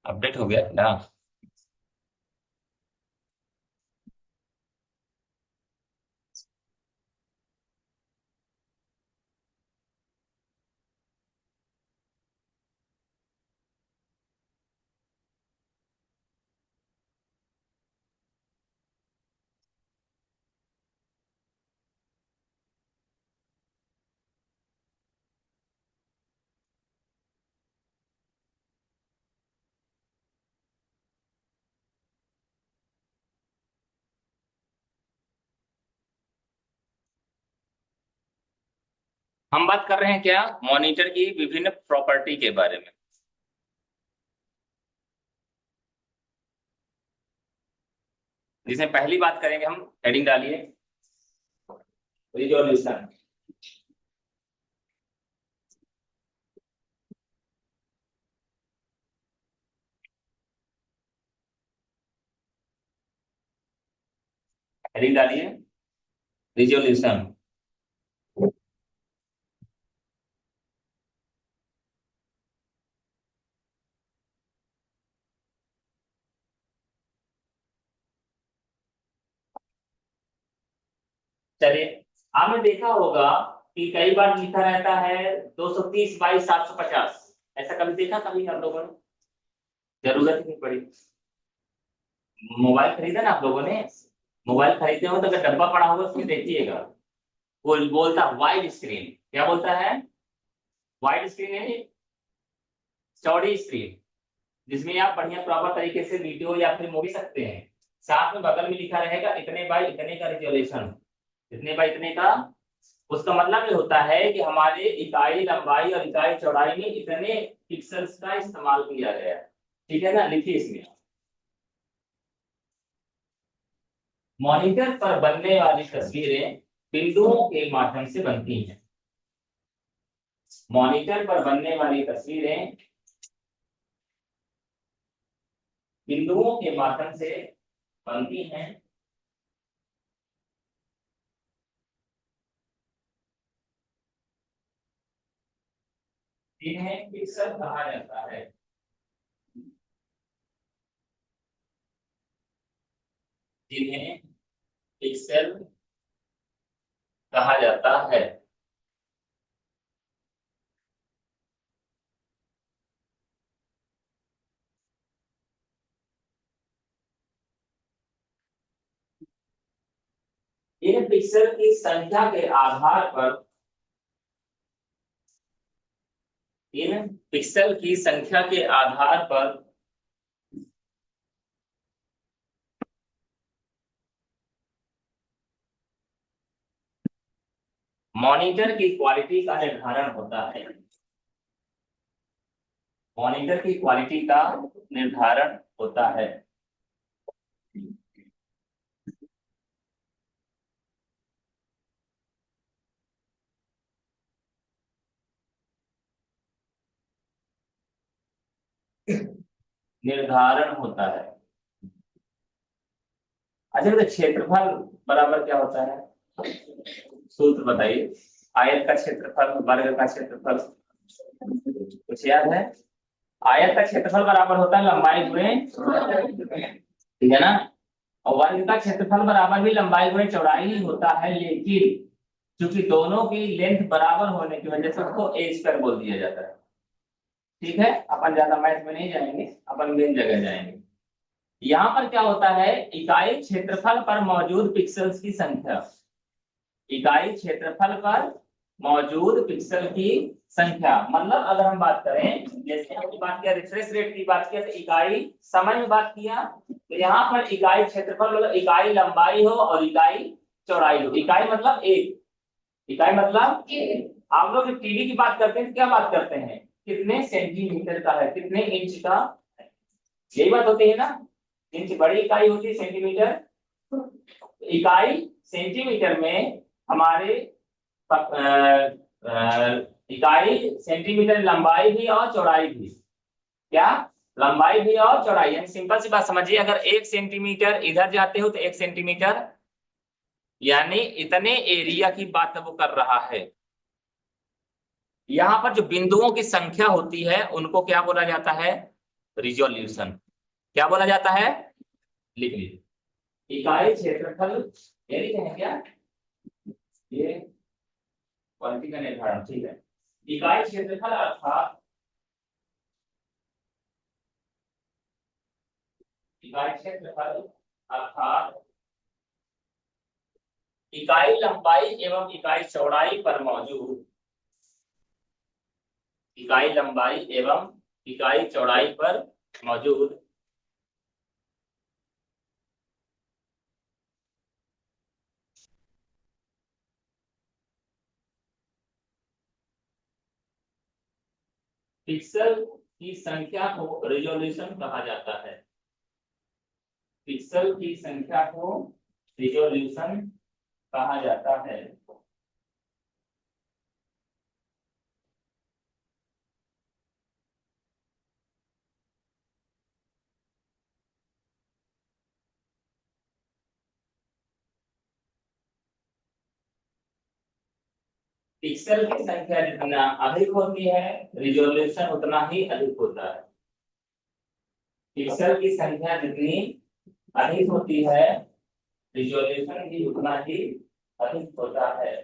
Update हो गया ना। हम बात कर रहे हैं क्या, मॉनिटर की विभिन्न प्रॉपर्टी के बारे में। जिसमें पहली बात करेंगे हम, हेडिंग डालिए, रिजोल्यूशन। हेडिंग डालिए, रिजोल्यूशन। चलिए, आपने देखा होगा कि कई बार लिखा रहता है 230 बाई 750। ऐसा कभी देखा कभी आप लोगों ने? जरूरत ही नहीं पड़ी। मोबाइल खरीदा ना आप लोगों ने? मोबाइल खरीदते हो तो अगर डब्बा पड़ा होगा उसमें देखिएगा, वो बोलता वाइड स्क्रीन। क्या बोलता है? वाइड स्क्रीन है, चौड़ी स्क्रीन, जिसमें आप बढ़िया प्रॉपर तरीके से वीडियो या फिर मूवी सकते हैं। साथ में बगल में लिखा रहेगा इतने बाई इतने का रिजोल्यूशन, इतने बाई इतने का। उसका मतलब ये होता है कि हमारे इकाई लंबाई और इकाई चौड़ाई में इतने पिक्सल्स का इस्तेमाल किया गया है। ठीक है ना, लिखिए इसमें। मॉनिटर पर बनने वाली तस्वीरें बिंदुओं के माध्यम से बनती हैं। मॉनिटर पर बनने वाली तस्वीरें बिंदुओं के माध्यम से बनती हैं। जिन्हें पिक्सल कहा जाता है। जिन्हें पिक्सल कहा जाता है। इन पिक्सल की संख्या के आधार पर इन पिक्सल की संख्या के आधार पर मॉनिटर की क्वालिटी का निर्धारण होता है। मॉनिटर की क्वालिटी का निर्धारण होता है। निर्धारण होता है। अच्छा, तो क्षेत्रफल बराबर क्या होता है? सूत्र बताइए। आयत का क्षेत्रफल, वर्ग का क्षेत्रफल, कुछ याद है? आयत का क्षेत्रफल बराबर होता है लंबाई गुणे, ठीक है ना? और वर्ग का क्षेत्रफल बराबर भी लंबाई गुणे चौड़ाई ही होता है, लेकिन क्योंकि दोनों की लेंथ बराबर होने की वजह से उसको ए स्क्वायर बोल दिया जाता है। ठीक है, अपन ज्यादा मैथ में नहीं जाएंगे, अपन मेन जगह जाएंगे। यहाँ पर क्या होता है, इकाई क्षेत्रफल पर मौजूद पिक्सल्स की संख्या। इकाई क्षेत्रफल पर मौजूद पिक्सल की संख्या, मतलब अगर हम बात करें, जैसे हमने बात किया रिफ्रेश रेट की बात किया, तो इकाई समय में बात किया, तो यहाँ पर इकाई क्षेत्रफल मतलब इकाई लंबाई हो और इकाई चौड़ाई हो। इकाई मतलब एक, इकाई मतलब आप लोग टीवी की बात करते हैं तो क्या बात करते हैं, कितने सेंटीमीटर का है, कितने इंच का, यही बात होती है ना। इंच बड़ी इकाई होती है, सेंटीमीटर इकाई। सेंटीमीटर में हमारे इकाई सेंटीमीटर लंबाई भी और चौड़ाई भी। क्या? लंबाई भी और चौड़ाई, यानी सिंपल सी बात समझिए, अगर 1 सेंटीमीटर इधर जाते हो तो 1 सेंटीमीटर, यानी इतने एरिया की बात वो कर रहा है। यहाँ पर जो बिंदुओं की संख्या होती है उनको क्या बोला जाता है? रिजोल्यूशन क्या बोला जाता है, लिख लीजिए। इकाई क्षेत्रफल ये लिखे हैं क्या, ये क्वांटिटी का निर्धारण, ठीक है। इकाई क्षेत्रफल अर्थात इकाई क्षेत्रफल अर्थात इकाई लंबाई एवं इकाई चौड़ाई पर मौजूद, इकाई लंबाई एवं इकाई चौड़ाई पर मौजूद पिक्सल की संख्या को रिजोल्यूशन कहा जाता है। पिक्सल की संख्या को रिजोल्यूशन कहा जाता है। पिक्सल की संख्या जितना अधिक होती है रिजोल्यूशन उतना ही अधिक होता है। पिक्सल की संख्या जितनी अधिक होती है रिजोल्यूशन भी उतना ही अधिक होता है।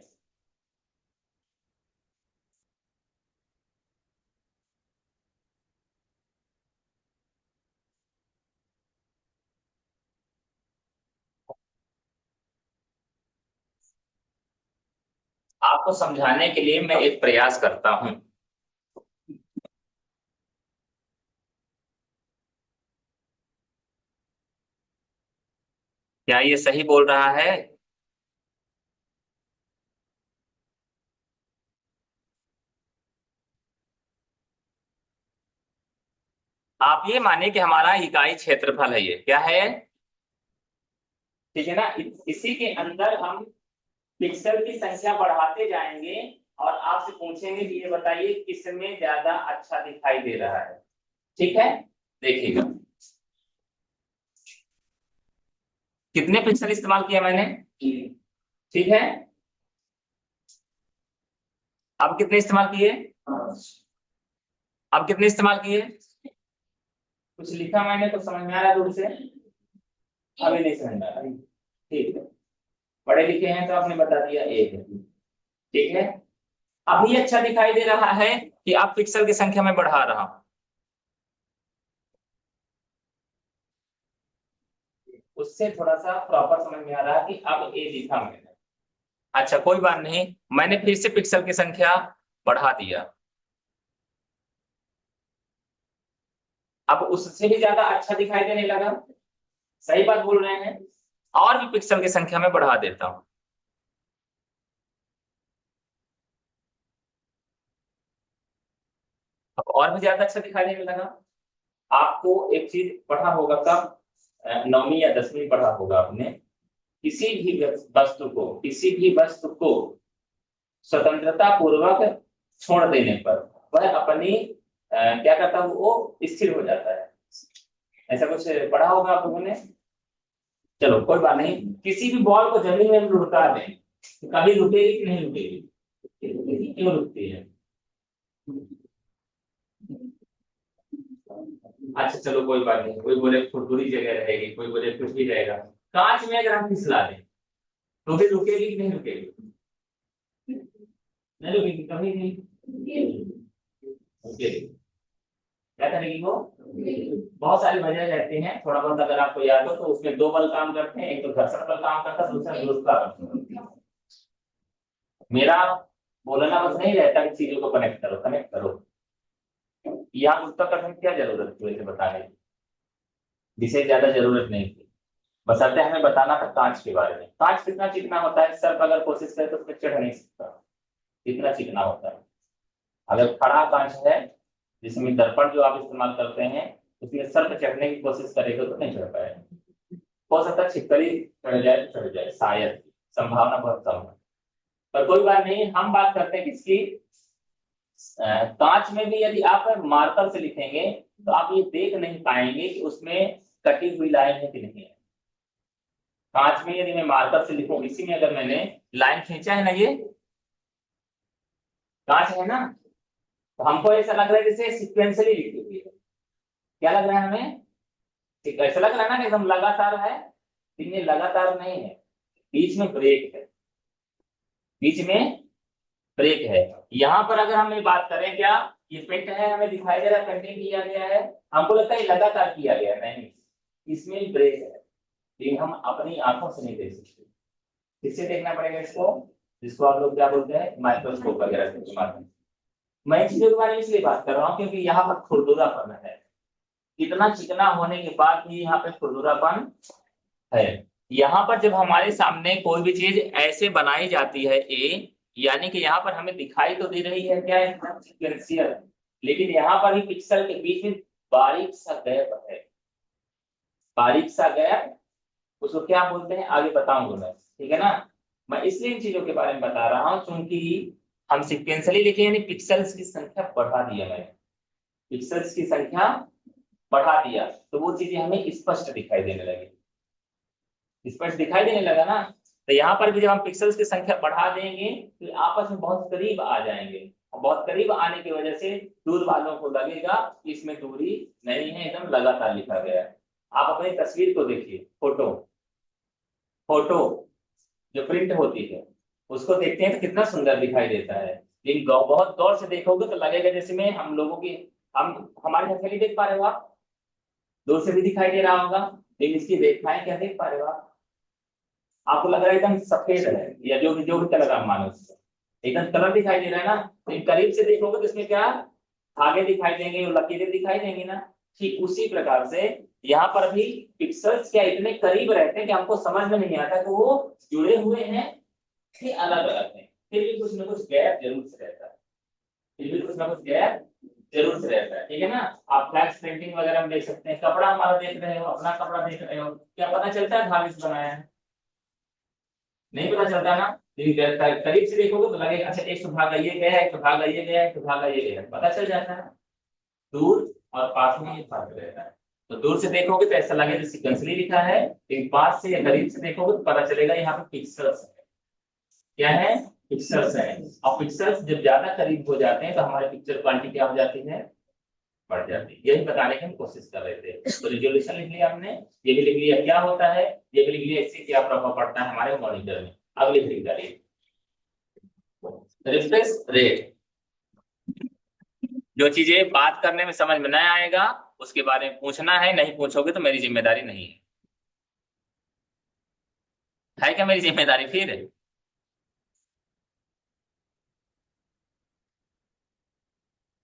आपको समझाने के लिए मैं एक प्रयास करता हूं। क्या ये सही बोल रहा है? आप ये माने कि हमारा इकाई क्षेत्रफल है, ये क्या है, ठीक है ना। इसी के अंदर हम पिक्सल की संख्या बढ़ाते जाएंगे और आपसे पूछेंगे कि ये बताइए किसमें ज्यादा अच्छा दिखाई दे रहा है, ठीक है। देखिएगा कितने पिक्सल इस्तेमाल किया मैंने, ठीक है। अब कितने इस्तेमाल किए, अब कितने इस्तेमाल किए, कुछ लिखा मैंने तो समझ में आ रहा है दूर से, अभी नहीं समझ में आ रहा, ठीक है। पढ़े लिखे हैं तो आपने बता दिया एक है, ठीक है। अभी अच्छा दिखाई दे रहा है कि आप पिक्सल की संख्या में बढ़ा रहा हूं, उससे थोड़ा सा प्रॉपर समझ में आ रहा है कि अब ए लिखा मैंने। अच्छा कोई बात नहीं, मैंने फिर से पिक्सल की संख्या बढ़ा दिया, अब उससे भी ज्यादा अच्छा दिखाई देने लगा, सही बात बोल रहे हैं। और भी पिक्सल की संख्या में बढ़ा देता हूं, अब और भी ज्यादा अच्छा दिखाई देने लगा। आपको एक चीज पढ़ा होगा, कब, नौवीं या 10वीं पढ़ा होगा आपने, किसी भी वस्तु को स्वतंत्रता पूर्वक छोड़ देने पर वह अपनी क्या करता है, वो स्थिर हो जाता है। ऐसा कुछ पढ़ा होगा आप लोगों ने। चलो कोई बात नहीं, किसी भी बॉल को जमीन में लुढ़का दें तो कभी रुकेगी कि नहीं रुकेगी, क्यों रुकती है। अच्छा चलो कोई बात नहीं, कोई बोले खुरदुरी जगह रहेगी, कोई बोले कुछ भी रहेगा। कांच में अगर हम फिसला दें तो भी रुकेगी कि नहीं रुकेगी, नहीं रुकेगी, कभी नहीं रुकेगी। क्या करेगी वो, बहुत सारी वजह रहती हैं, थोड़ा बहुत अगर आपको याद हो तो उसमें दो बल काम करते हैं, एक तो घर्षण बल काम करता है, दूसरा गुरुत्वाकर्षण। मेरा बोलना बस नहीं रहता कि चीजों को कनेक्ट करो, कनेक्ट करो। यहाँ गुरुत्वाकर्षण की क्या जरूरत थी वैसे बताने की, विशेष ज्यादा जरूरत नहीं थी, बशर्ते हमें बताना था कांच के बारे में। कांच कितना चिकना होता है, सर्प अगर कोशिश करे तो उसमें चढ़ नहीं सकता, कितना चिकना होता है। अगर खड़ा कांच है जिसमें दर्पण जो आप इस्तेमाल करते हैं उसमें सर्प चढ़ने की कोशिश करेगा तो नहीं चढ़ पाएगा। हो सकता है छिपकली चढ़ जाए तो चढ़ जाए, शायद, संभावना बहुत कम है। पर कोई बात नहीं, हम बात करते हैं किसकी, कांच में भी यदि आप मार्कर से लिखेंगे तो आप ये देख नहीं पाएंगे कि उसमें कटी हुई लाइन है कि नहीं है। कांच में यदि मैं मार्कर से लिखूं, इसी में अगर मैंने लाइन खींचा है ना, ये कांच है ना, तो हमको ऐसा लग रहा है जैसे सिक्वेंसली लिखी हुई है, क्या लग रहा है हमें? ठीक, ऐसा लग रहा है ना कि एकदम लगातार है, लेकिन ये लगातार नहीं है, बीच में ब्रेक है, बीच में ब्रेक है। यहाँ पर अगर हम ये बात करें, क्या ये पेंट है, हमें दिखाई दे रहा है पेंटिंग किया गया है, हमको लगता है ये लगातार किया गया है, नहीं, इसमें ब्रेक है, लेकिन हम अपनी आंखों से नहीं देख सकते। किससे देखना पड़ेगा इसको? जिसको आप लोग क्या बोलते हैं, माइक्रोस्कोप वगैरह के माध्यम से। मैं इन चीजों के बारे में इसलिए बात कर रहा हूँ क्योंकि यहाँ पर खुरदुरापन है, इतना चिकना होने के बाद भी यहाँ पे खुरदुरापन है। यहाँ पर जब हमारे सामने कोई भी चीज ऐसे बनाई जाती है ए, यानी कि यहाँ पर हमें दिखाई तो दे रही है क्या, एकदम सीक्वेंशियल, लेकिन यहाँ पर ही पिक्सल के बीच में बारीक सा गैप है, बारीक सा गैप, उसको क्या बोलते हैं आगे बताऊंगा मैं, ठीक है ना। मैं इसलिए इन चीजों के बारे में बता रहा हूँ क्योंकि हम सिक्वेंशियली लिखे, यानी पिक्सल्स की संख्या बढ़ा दिया मैंने, पिक्सल्स की संख्या बढ़ा दिया, तो वो चीजें हमें स्पष्ट दिखाई देने लगी, स्पष्ट दिखाई देने लगा ना। तो यहाँ पर भी जब हम पिक्सल्स की संख्या बढ़ा देंगे तो आपस में बहुत करीब आ जाएंगे, और बहुत करीब आने की वजह से दूर वालों को लगेगा कि इसमें दूरी नहीं है, एकदम लगातार लिखा गया है। आप अपनी तस्वीर को देखिए, फोटो, फोटो जो प्रिंट होती है उसको देखते हैं तो कितना सुंदर दिखाई देता है, लेकिन बहुत गौर से देखोगे तो लगेगा जैसे में हम लोगों की, हम हमारी हथेली देख पा रहे हो आप, दूर से भी दिखाई दे रहा होगा, लेकिन इसकी रेखाएं क्या देख पा रहे हो आप? आपको लग रहा है एकदम सफेद है, या जो भी कलर आप मानो उसको, एकदम कलर दिखाई दे रहा है ना, लेकिन करीब से देखोगे तो इसमें क्या धागे दिखाई देंगे और लकीरें दिखाई देंगी ना। ठीक उसी प्रकार से यहाँ पर भी पिक्सल्स क्या इतने करीब रहते हैं कि हमको समझ में नहीं आता कि वो जुड़े हुए हैं कि अलग अलग हैं, फिर भी कुछ ना कुछ गैप जरूर से रहता है, फिर भी कुछ ना कुछ गैप जरूर से रहता है, ठीक है ना। आप फ्लैक्स प्रिंटिंग वगैरह में देख सकते हैं, कपड़ा हमारा देख रहे हो, अपना कपड़ा देख रहे हो, क्या पता चलता है धागे से बनाया है? नहीं पता चलता ना, लेकिन करीब से देखोगे तो लगेगा अच्छा एक सुधागा ये गया है, एक सुधागा ये गया है, एक सुधागा ये गया है, पता चल जाता है। दूर और पास में ये फर्क रहता है, तो दूर से देखोगे तो ऐसा लगेगा सिक्वेंसली लिखा है, लेकिन पास से या करीब से देखोगे तो पता चलेगा यहाँ पे पिक्सल्स है, क्या है, पिक्सल्स है। और पिक्सल्स जब ज्यादा करीब हो जाते हैं तो हमारे पिक्चर क्वालिटी क्या हो जाती है, बढ़ जाती है। यही बताने की हम कोशिश कर रहे थे, तो रिजोल्यूशन लिख लिया हमने, ये भी लिख लिया क्या होता है, ये भी लिख लिया इससे क्या प्रभाव पड़ता है हमारे मॉनिटर में। अगली लिख डालिए, रिफ्रेश रेट, जो चीजें बात करने में समझ में नहीं आएगा उसके बारे में पूछना है, नहीं पूछोगे तो मेरी जिम्मेदारी नहीं है क्या मेरी जिम्मेदारी फिर?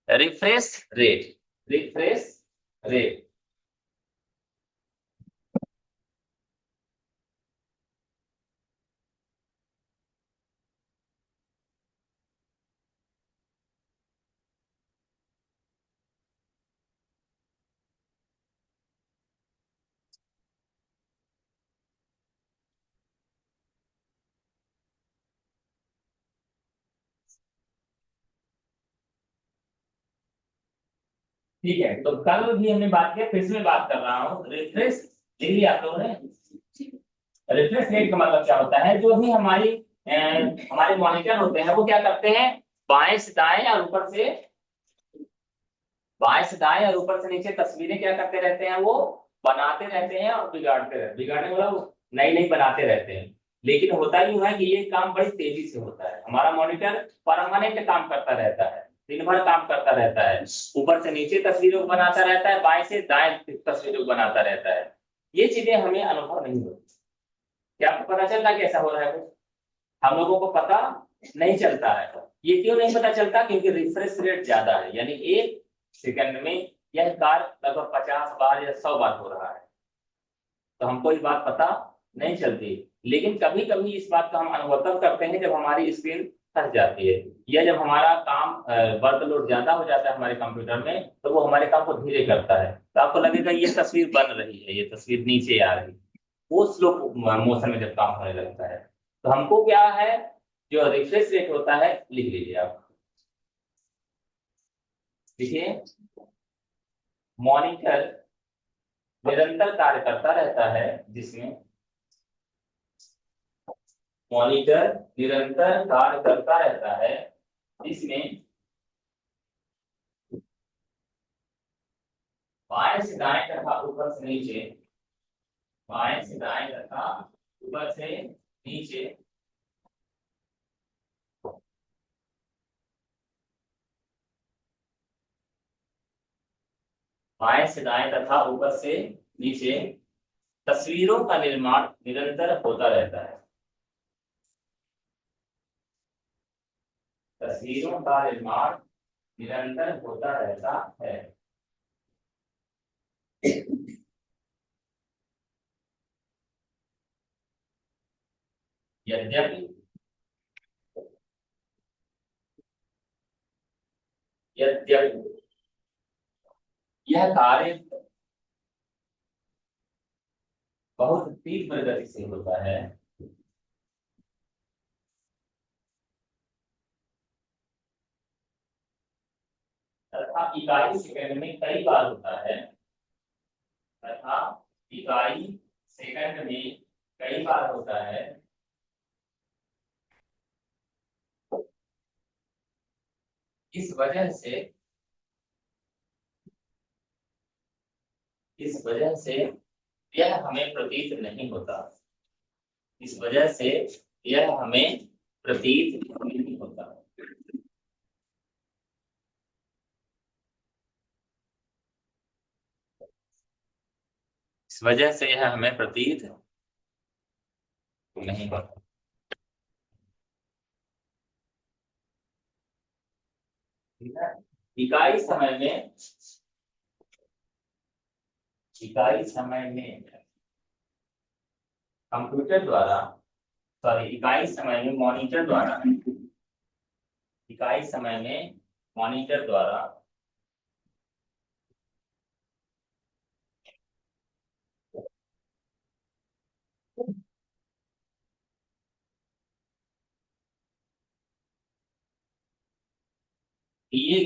रिफ्रेश रेट, रिफ्रेश रेट, ठीक है। तो कल भी हमने बात किया, फिर से मैं बात कर रहा हूँ, रिफ्रेश लिख लिया आप लोगों ने? रिफ्रेश रेट का मतलब क्या होता है, जो भी हमारे मॉनिटर होते हैं वो क्या करते हैं, बाएं से दाएं और ऊपर से, बाएं से दाएं और ऊपर से नीचे तस्वीरें क्या करते रहते हैं, वो बनाते रहते हैं और बिगाड़ते रहते हैं, बिगाड़ने मतलब नई नई बनाते रहते हैं। लेकिन होता यूं है कि ये काम बड़ी तेजी से होता है, हमारा मॉनिटर परमानेंट काम करता रहता है, दिन भर काम करता रहता है, ऊपर से नीचे तस्वीरों को बनाता रहता है, बाएं से दाएं तस्वीरों को बनाता रहता है। ये चीजें हमें अनुभव नहीं होती। क्या आपको पता चल रहा है कैसा हो रहा है कुछ? हम लोगों को पता नहीं चलता है। ये क्यों नहीं पता चलता? क्योंकि रिफ्रेश रेट ज्यादा है, यानी एक सेकंड में यह कार्य लगभग 50 बार या 100 बार हो रहा है, तो हमको इस बात पता नहीं चलती। लेकिन कभी कभी इस बात का हम अनुभव तब करते हैं जब हमारी स्क्रीन थक जाती है, या जब हमारा काम वर्कलोड ज्यादा हो जाता है हमारे कंप्यूटर में, तो वो हमारे काम को धीरे करता है, तो आपको लगेगा ये तस्वीर बन रही है, ये तस्वीर नीचे आ रही है, वो स्लो मोशन में जब काम होने लगता है। तो हमको क्या है, जो रिफ्रेश रेट होता है, लिख लीजिए आप, देखिए, मॉनिटर निरंतर कार्य करता रहता है, जिसमें मॉनिटर निरंतर कार्य करता रहता है, जिसमें बाएं से दाएं तथा ऊपर से नीचे, बाएं से दाएं तथा ऊपर से नीचे बाएं से दाएं तथा ऊपर से नीचे तस्वीरों का निर्माण निरंतर होता रहता है। तस्वीरों का निर्माण निरंतर होता रहता है। यद्यपि यद्यपि यह कार्य बहुत तीव्र गति से होता है, तथा इकाई सेकंड में कई बार होता है, तथा इकाई सेकंड में कई बार होता है, इस वजह से यह हमें प्रतीत नहीं होता। इस वजह से यह हमें प्रतीत नहीं होता। इस वजह से यह हमें प्रतीत नहीं होता। ठीक है? इकाई समय में कंप्यूटर द्वारा, सॉरी, इकाई समय में मॉनिटर द्वारा, इकाई समय में मॉनिटर द्वारा किए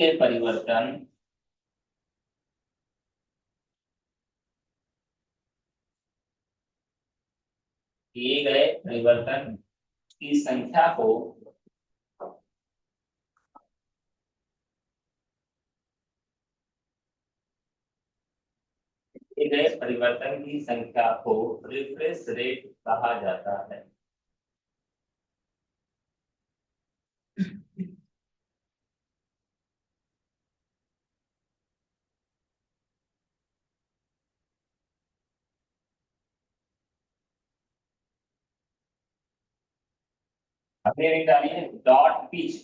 गए परिवर्तन की संख्या को किए गए परिवर्तन की संख्या को रिफ्रेश रेट कहा जाता है। अपने निकालिए डॉट पिच।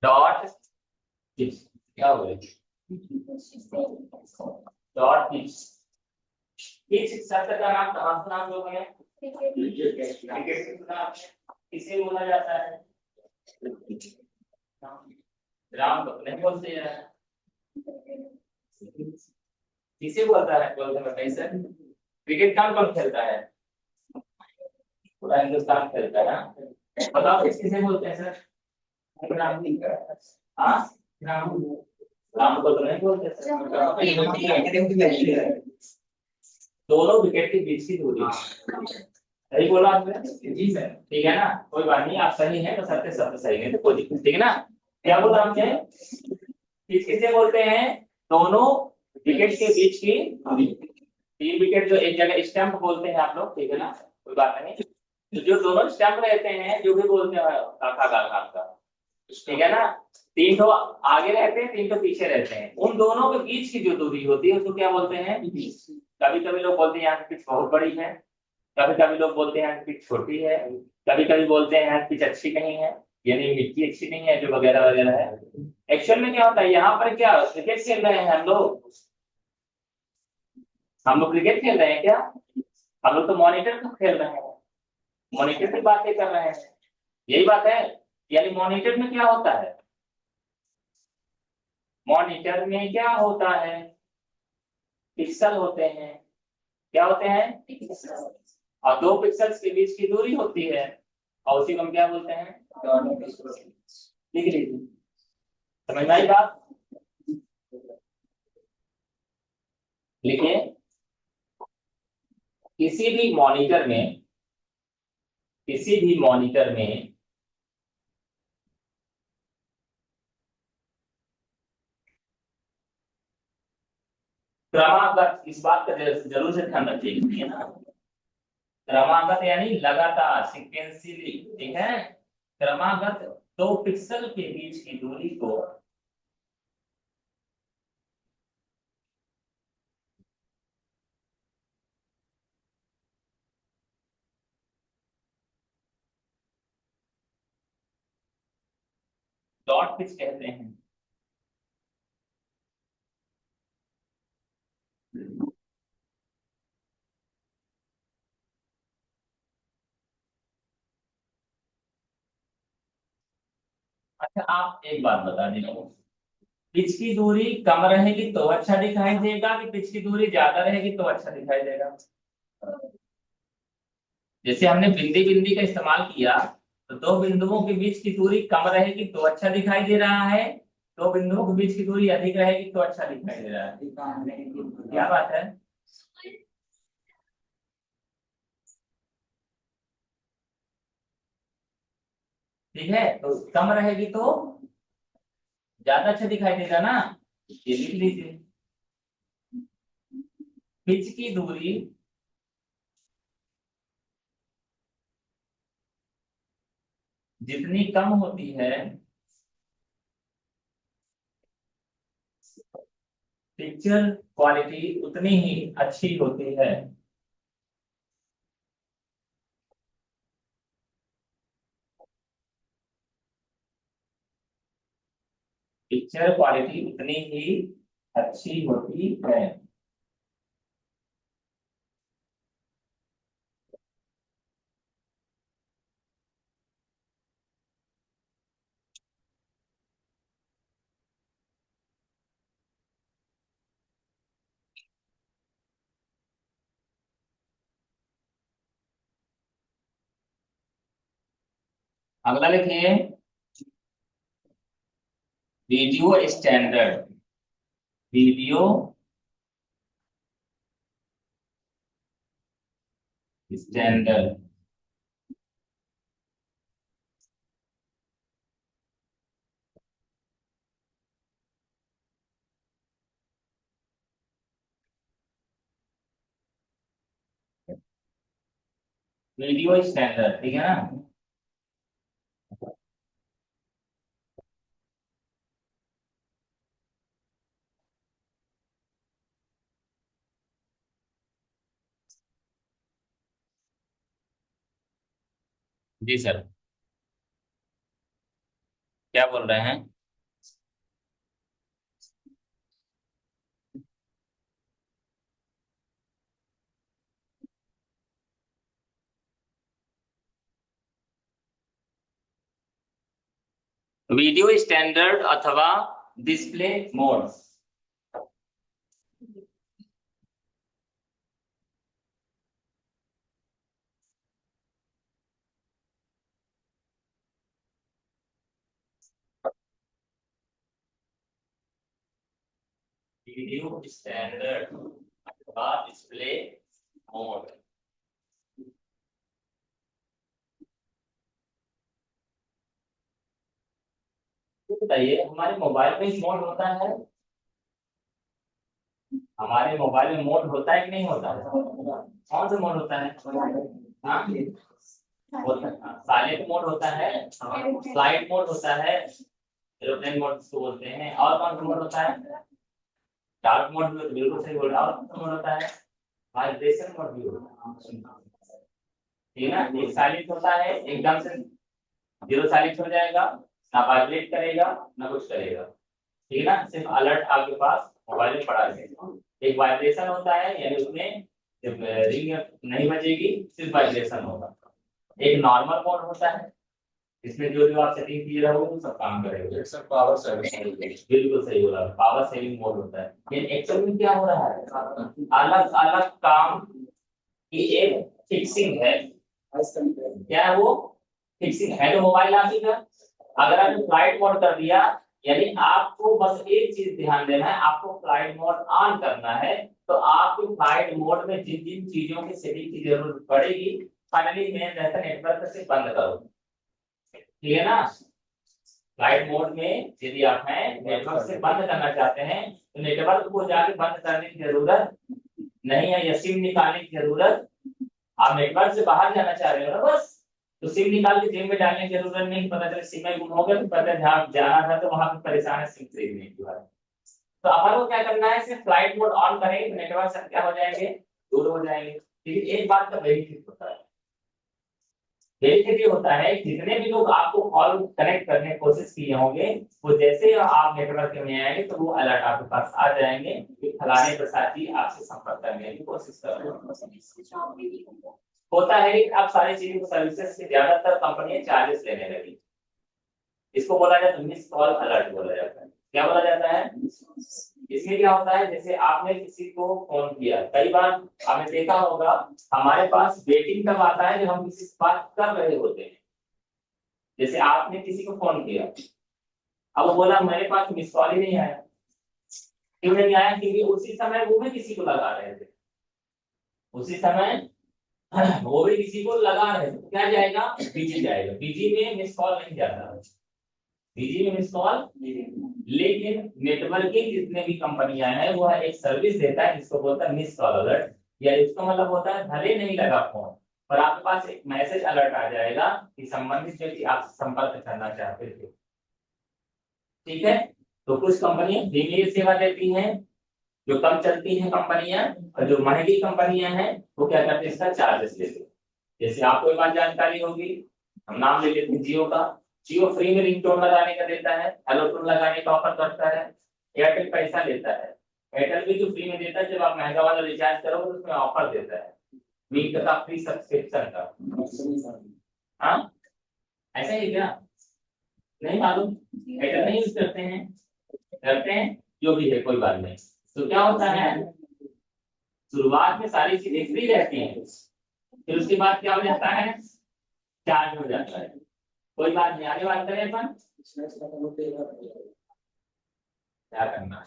डॉट पिच क्या हुआ? Dot pitch. पिच शब्द का नाम कहाँ से नाम लोग हैं? क्रिकेट किसे बोला जाता है? ग्राउंड को नहीं बोलते हैं। किसे बोलता है? बोलते हैं कैसे? क्रिकेट कौन कौन खेलता है? पूरा हिंदुस्तान खेलता है ना? बताओ किसे बोलते हैं सर? हाँ, ग्राउंड को तो नहीं बोलते सर। दोनों विकेट के बीच की दूरी। सही बोला आपने? जी सर। ठीक है ना, कोई बात नहीं, आप सही हैं तो सत्य शब्द सही है तो कोई दिक्कत, ठीक है ना? क्या बोला आपने? किसे बोलते हैं? दोनों विकेट के बीच की दूरी। तीन विकेट जो एक जगह स्टंप बोलते हैं आप लोग, ठीक है ना, कोई बात नहीं। तो जो दोनों स्टंप रहते हैं, जो भी बोलते हैं काका काका का, ठीक है ना, तीन तो आगे रहते हैं, तीन तो पीछे रहते हैं, उन दोनों के बीच की जो दूरी होती है उसको क्या बोलते हैं? कभी कभी लोग बोलते हैं यहाँ की पिच बहुत बड़ी है, कभी कभी लोग बोलते हैं यहाँ की पिच छोटी है, कभी कभी बोलते हैं यहाँ की पिच अच्छी नहीं है, यानी मिट्टी अच्छी नहीं है, जो वगैरह वगैरह है। एक्चुअल में क्या होता है, यहाँ पर क्या क्रिकेट खेल रहे हैं हम लोग क्रिकेट खेल रहे हैं क्या? हम लोग तो मॉनिटर को खेल रहे हैं, मॉनिटर की बातें कर रहे हैं, यही बात है। यानी मॉनिटर में क्या होता है? मॉनिटर में क्या होता है? पिक्सल होते हैं। क्या होते हैं? पिक्सल। और दो पिक्सल्स के बीच की दूरी होती है, और उसी को हम क्या बोलते हैं? लिख लीजिए, समझ में आई बात? लिखिए, किसी भी मॉनिटर में, किसी भी मॉनिटर में क्रमागत, इस बात का जरूर से ध्यान रखिएगा, है ना। क्रमागत यानी लगातार, सिक्वेंशियली, ठीक है। क्रमागत 2 पिक्सल के बीच की दूरी को डॉट पिच कहते हैं। अच्छा, आप एक बात बता दीजिए, पिच की दूरी कम रहेगी तो अच्छा दिखाई देगा कि पिच की दूरी ज्यादा रहेगी तो अच्छा दिखाई देगा? जैसे हमने बिंदी बिंदी का इस्तेमाल किया, तो 2 बिंदुओं के बीच की दूरी कम रहेगी तो अच्छा दिखाई दे रहा है, 2 बिंदुओं के बीच की दूरी अधिक रहेगी तो अच्छा दिखाई दे रहा है। क्या बात है? ठीक है, तो कम रहेगी तो ज्यादा अच्छा दिखाई देगा ना, ये लिख लीजिए। पिच की दूरी जितनी कम होती है, पिक्चर क्वालिटी उतनी ही अच्छी होती है। पिक्चर क्वालिटी उतनी ही अच्छी होती है। अगला लिखिए, video standard. Video standard. Video standard, ठीक है ना। जी सर, क्या बोल रहे हैं? वीडियो स्टैंडर्ड अथवा डिस्प्ले मोड। वीडियो स्टैंडर्ड अथवा डिस्प्ले मोड। बताइए, हमारे मोबाइल में मोड होता है? हमारे मोबाइल में मोड होता है कि नहीं होता है? कौन सा मोड होता है? हाँ, साइलेंट मोड होता है, फ्लाइट मोड होता है, एरोप्लेन मोड जिसको बोलते हैं, और कौन सा मोड होता है? डार्क मोड भी, बिल्कुल सही बोल रहा हूँ। और कौन सा मोड होता है? वाइब्रेशन मोड भी होता है, ठीक है ना। एक साइलेंट होता है, एकदम से जीरो साइलेंट हो जाएगा, ना वाइब्रेट करेगा ना कुछ करेगा, ठीक है ना, सिर्फ अलर्ट आपके पास मोबाइल में पड़ा रहेगा। एक वाइब्रेशन होता है, यानी उसमें जब रिंग नहीं बजेगी, सिर्फ वाइब्रेशन होगा। एक नॉर्मल मोड होता है, इसमें जो जो आप सेटिंग किए रहोगे वो सब काम करेगा। सर पावर सेविंग, बिल्कुल सही बोला, पावर सेविंग मोड होता है। लेकिन एक्चुअल में क्या हो रहा है, अलग अलग काम की एक फिक्सिंग है। क्या है वो? फिक्सिंग है। तो मोबाइल आप ही का, अगर आपने फ्लाइट मोड कर दिया, यानी आपको बस एक चीज ध्यान देना है, आपको फ्लाइट मोड ऑन करना है, तो आपको फ्लाइट मोड में जिन जिन चीजों की सेटिंग की जरूरत पड़ेगी फाइनली मेन रहता नेटवर्क से बंद करो, ठीक है ना। फ्लाइट मोड में यदि आप हैं नेटवर्क से बंद करना चाहते हैं तो नेटवर्क को जाके बंद करने की जरूरत नहीं है, या सिम निकालने की जरूरत, आप नेटवर्क से बाहर जाना चाह रहे हो ना बस, तो सिम निकाल के जेब में डालने की जरूरत नहीं, पता चले सिम में गुम हो गया तो पता जहाँ जाना था तो वहां पे परेशान है सिम खरीदने के बाद। तो अपन को क्या करना है, सिर्फ फ्लाइट मोड ऑन करेंगे तो नेटवर्क से क्या हो जाएंगे, दूर हो जाएंगे। लेकिन एक बात का बेनिफिट होता है, बेनिफिट ये होता है जितने भी लोग आपको कॉल कनेक्ट करने की कोशिश किए होंगे वो जैसे आप नेटवर्क में आएंगे तो वो अलर्ट आपके पास आ जाएंगे कि फलाने प्रसाद जी आपसे संपर्क करने की कोशिश कर रहे हैं। होता है कि आप सारी चीजों को सर्विसेज से ज्यादातर कंपनियां चार्जेस लेने लगी, इसको बोला जाता है मिस कॉल अलर्ट बोला जाता है। क्या बोला जाता है, इसमें क्या होता है जैसे आपने किसी को फोन किया, कई बार आपने देखा होगा हमारे पास वेटिंग तब आता है जब हम किसी से बात कर रहे होते हैं। जैसे आपने किसी को फोन किया, अब वो बोला मेरे पास मिस कॉल ही नहीं आया, क्यों नहीं आया, क्योंकि उसी समय वो भी किसी को लगा रहे थे, उसी समय वो भी किसी को लगा रहे थे, क्या जाएगा, बिजी जाएगा, बिजी में मिस कॉल नहीं जाता, बिजी में मिस कॉल। लेकिन नेटवर्किंग जितने भी कंपनियां हैं वो एक सर्विस देता है जिसको बोलता है मिस कॉल अलर्ट, या इसका मतलब होता है भले नहीं लगा फोन पर आपके पास एक मैसेज अलर्ट आ जाएगा कि संबंधित व्यक्ति आपसे संपर्क करना चाहते थे, ठीक है। तो कुछ कंपनियां फ्री सेवा देती हैं, जो कम चलती हैं कंपनियां, और जो महंगी कंपनियां हैं वो क्या करते हैं, इसका चार्जेस लेते हैं। जैसे आपको एक बात जानकारी होगी, हम नाम ले लेते हैं जियो का, जियो फ्री में रिंगटोन लगाने का देता है, हेलो टोन लगाने का ऑफर करता है। एयरटेल पैसा लेता है, एयरटेल भी जो फ्री में देता है, जब आप महंगा वाला रिचार्ज करोगे तो उसमें ऑफर देता है वीक का फ्री सब्सक्रिप्शन का। हाँ ऐसा ही क्या, नहीं मालूम, एयरटेल नहीं यूज करते हैं, करते हैं, जो भी है कोई बात नहीं। तो क्या होता है, शुरुआत में सारी चीजें फ्री रहती हैं, फिर उसके बाद क्या हो जाता है, चार्ज हो जाता है। कोई बात नहीं, आगे बात करें अपन, क्या करना है,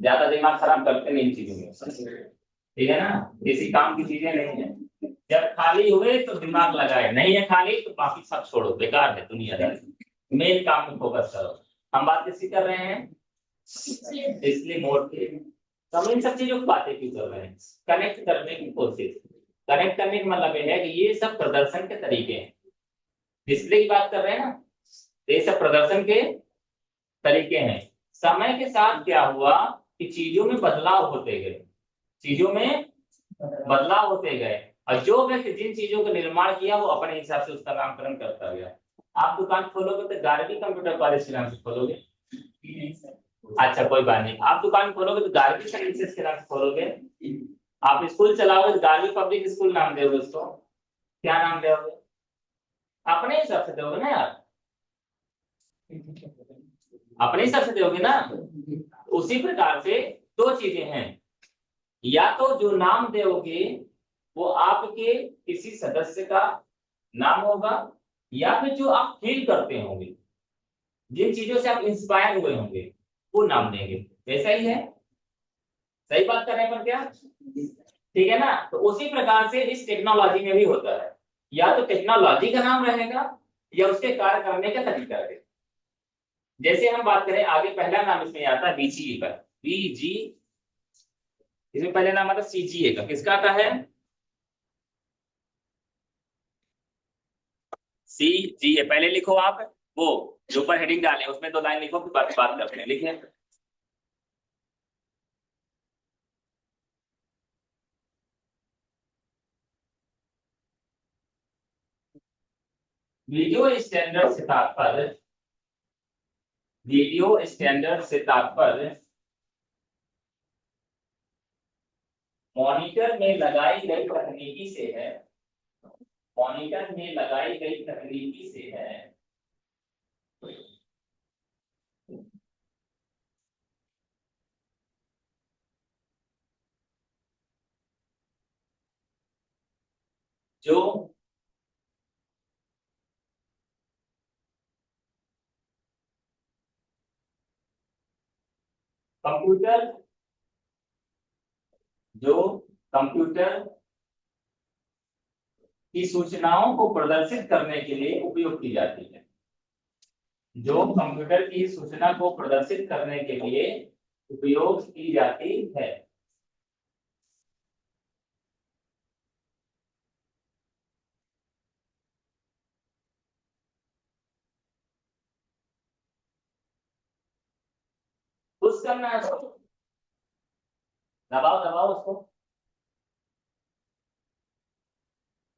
ज्यादा दिमाग खराब करते नहीं इन चीजों में, ठीक है ना, किसी काम की चीजें नहीं है। जब खाली हुए तो दिमाग लगाए, नहीं है खाली तो बाकी सब छोड़ो, बेकार है दुनियादारी, मेन काम में फोकस करो। हम बात किसी कर रहे हैं, इसलिए मोड के, तो हम इन सब चीजों की बातें क्यों कर रहे हैं, कनेक्ट करने की कोशिश, कनेक्ट करने का मतलब ये है कि ये सब प्रदर्शन के तरीके हैं, डिस्प्ले की बात कर रहे हैं ना, ये सब प्रदर्शन के तरीके हैं। समय के साथ क्या हुआ कि चीजों में बदलाव होते गए, चीजों में बदलाव होते गए, और जो व्यक्ति जिन चीजों का निर्माण किया वो अपने हिसाब से उसका नामकरण करता गया। आप दुकान खोलोगे तो गार्गी कंप्यूटर कॉलेज के नाम से खोलोगे, अच्छा कोई बात नहीं, आप दुकान खोलोगे तो गार्गी सर्विसेज के नाम से खोलोगे, आप स्कूल चलाओगे तो गार्गी पब्लिक स्कूल नाम दोगे उसको, क्या नाम दोगे, अपने हिसाब से दोगे ना यार, अपने हिसाब से दोगे ना। उसी प्रकार से दो चीजें हैं, या तो जो नाम दोगे वो आपके किसी सदस्य का नाम होगा, या फिर जो आप फील करते होंगे, जिन चीजों से आप इंस्पायर हुए होंगे वो नाम देंगे, ऐसा ही है, सही बात कर रहे हैं पर क्या, ठीक है ना। तो उसी प्रकार से इस टेक्नोलॉजी में भी होता है, या तो टेक्नोलॉजी का नाम रहेगा या उसके कार्य करने का तरीका रहेगा। जैसे हम बात करें आगे, पहला नाम इसमें आता है बीजीए का, बीजी, इसमें पहले नाम आता है सीजीए का, किसका आता है, सीजीए, पहले लिखो आप, वो जो ऊपर हेडिंग डाले उसमें दो लाइन लिखो, फिर बात करते हैं, लिखे, वीडियो स्टैंडर्ड से तात्पर्य, वीडियो स्टैंडर्ड से तात्पर्य मॉनिटर में लगाई गई तकनीकी से है, मॉनिटर में लगाई गई तकनीकी से है, जो कंप्यूटर जो कंप्यूटर की सूचनाओं को प्रदर्शित करने के लिए उपयोग की जाती है। जो कंप्यूटर की सूचना को प्रदर्शित करने के लिए उपयोग की जाती है। पुश करना है उसको, दबाओ दबाओ उसको,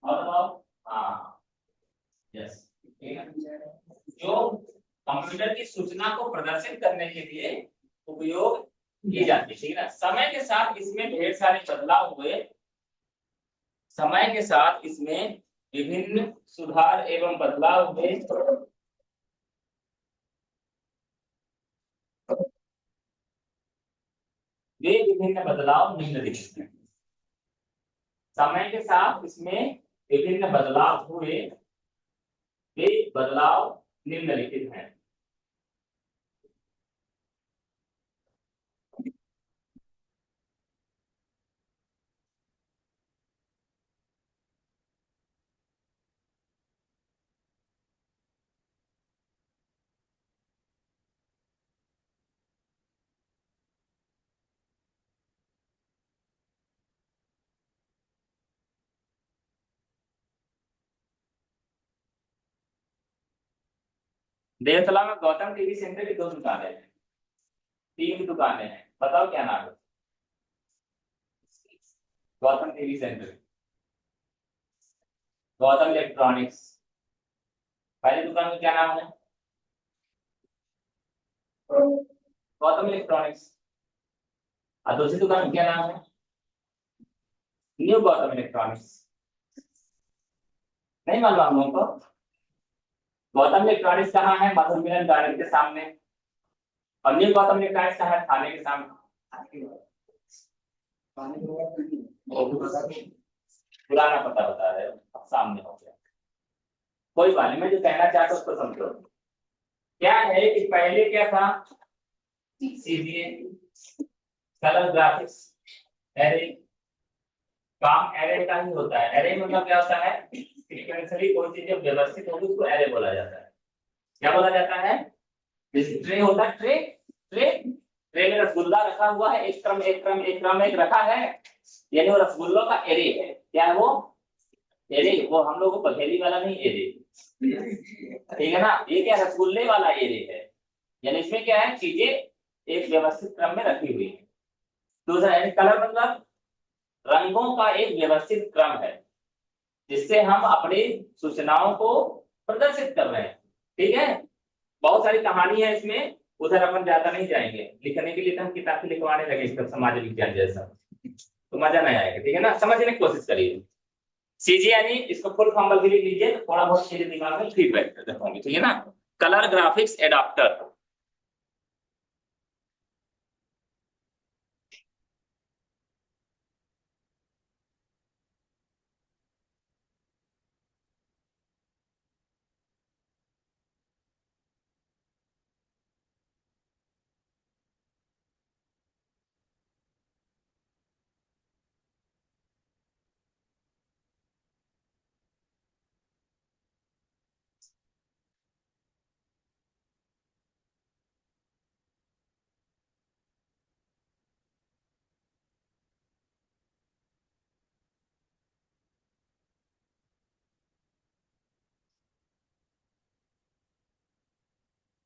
और दबाओ। हाँ, यस, ठीक है। जो कंप्यूटर की सूचना को प्रदर्शित करने के लिए उपयोग की जाती है, ठीक है ना। समय के साथ इसमें ढेर सारे बदलाव हुए। समय के साथ इसमें विभिन्न सुधार एवं बदलाव हुए। वे विभिन्न बदलाव निम्नलिखित हैं। समय के साथ इसमें विभिन्न बदलाव हुए। वे बदलाव निम्नलिखित हैं। देवतला में गौतम टीवी सेंटर की 2 दुकानें हैं, 3 दुकानें हैं, बताओ क्या नाम है। Gautam TV centre, Gautam electronics. पहली दुकान का क्या नाम है? गौतम इलेक्ट्रॉनिक्स। और दूसरी दुकान का क्या नाम है? New Gautam electronics. नहीं मालूम आप लोगों को? गौतम इलेक्ट्रॉनिक्स कहाँ है? मधुर मिलन गार्डन के सामने। और न्यू गौतम इलेक्ट्रॉनिक्स कहाँ है? थाने के सामने। पुराना पता बता रहे हो, अब सामने हो गया। कोई बात नहीं, मैं जो कहना चाहता हूँ उसको समझो। क्या है कि पहले क्या था? सीधे कलर ग्राफिक्स, एरे। काम एरे का ही होता है। एरे मतलब क्या होता है? सीक्वेंसली कोई चीज जब व्यवस्थित होगी उसको एरे बोला जाता है। क्या बोला जाता है? जैसे ट्रे होता है, ट्रे ट्रे ट्रे में रसगुल्ला रखा हुआ है, एक क्रम एक क्रम एक क्रम एक रखा है, यानी वो रसगुल्लों का एरे है। क्या है वो? एरे। वो हम लोग को पहेली वाला नहीं, एरे, ठीक है ना। ये क्या रसगुल्ले वाला एरे है, यानी इसमें क्या है, चीजें एक व्यवस्थित क्रम में रखी हुई है। दूसरा यानी कलर मतलब रंगों का एक व्यवस्थित क्रम है, जिससे हम अपनी सूचनाओं को प्रदर्शित कर रहे हैं, ठीक है। बहुत सारी कहानी है इसमें, उधर अपन ज्यादा नहीं जाएंगे। लिखने के लिए तो हम किताब लिखवाने लगे इसका, समाज विज्ञान जैसा, तो मजा नहीं आएगा, ठीक है ना। समझने की कोशिश करिए। सीजी यानी इसको फुल फॉर्म बल्कि लिख लीजिए, तो थोड़ा बहुत चीजें दिमाग में ठीक बैठ होंगी, ठीक है ना। Colour graphics adapter.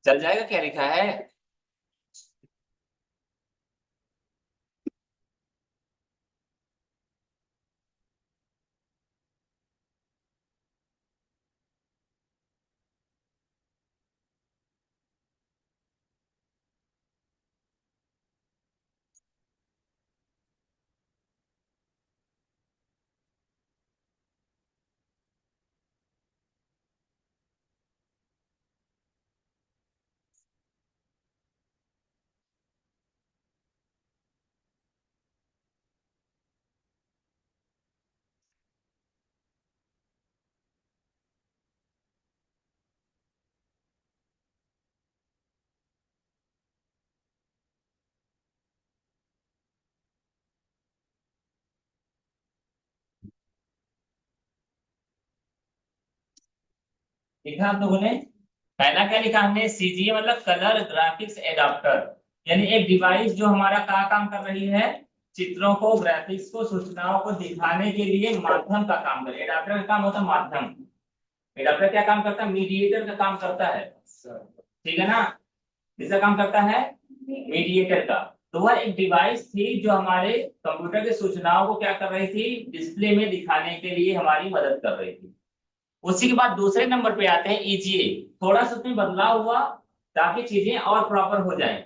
चल जाएगा, क्या लिखा है? लिखा आप लोगों ने? पहला क्या लिखा हमने? सीजीए मतलब कलर ग्राफिक्स एडाप्टर, यानी एक डिवाइस जो हमारा क्या काम कर रही है, चित्रों को, ग्राफिक्स को, सूचनाओं को दिखाने के लिए माध्यम का काम करे। एडाप्टर का काम होता है माध्यम। एडाप्टर क्या काम करता है? मीडिएटर का काम करता है, ठीक है ना? किसका काम करता है? मीडिएटर का। तो वह एक डिवाइस थी जो हमारे कंप्यूटर की सूचनाओं को क्या कर रही थी, डिस्प्ले में दिखाने के लिए हमारी मदद कर रही थी। उसी के बाद दूसरे नंबर पे आते हैं ईजीए। थोड़ा सा उसमें बदलाव हुआ ताकि चीजें और प्रॉपर हो जाए,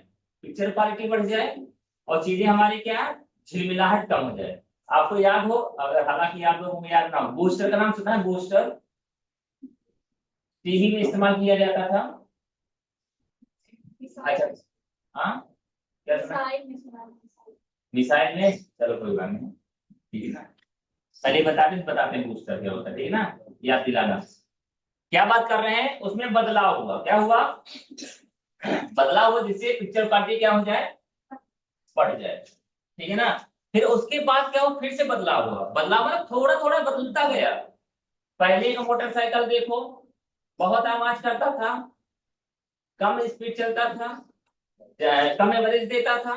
पिक्चर क्वालिटी बढ़ जाए और चीजें हमारी क्या है, झिलमिलाहट कम हो जाए। आपको याद हो, अगर हालांकि आप लोगों को याद ना हो, बूस्टर का नाम सुना है? बूस्टर टीवी में इस्तेमाल किया जाता था। अच्छा, हाँ, क्या सुना? मिसाइल में, चलो कोई बात नहीं, ठीक है ना। पहले बताते हैं बूस्टर क्या होता है, ठीक है ना, याद दिलाना। क्या बात कर रहे हैं, उसमें बदलाव हुआ। क्या हुआ? बदलाव हुआ जिससे पिक्चर क्वालिटी क्या हो जाए, बढ़ जाए, ठीक है ना। फिर उसके बाद क्या हुआ, फिर से बदलाव हुआ। बदलाव मतलब थोड़ा थोड़ा बदलता गया। पहले का मोटरसाइकिल देखो, बहुत आवाज करता था, कम स्पीड चलता था, कम एवरेज देता था।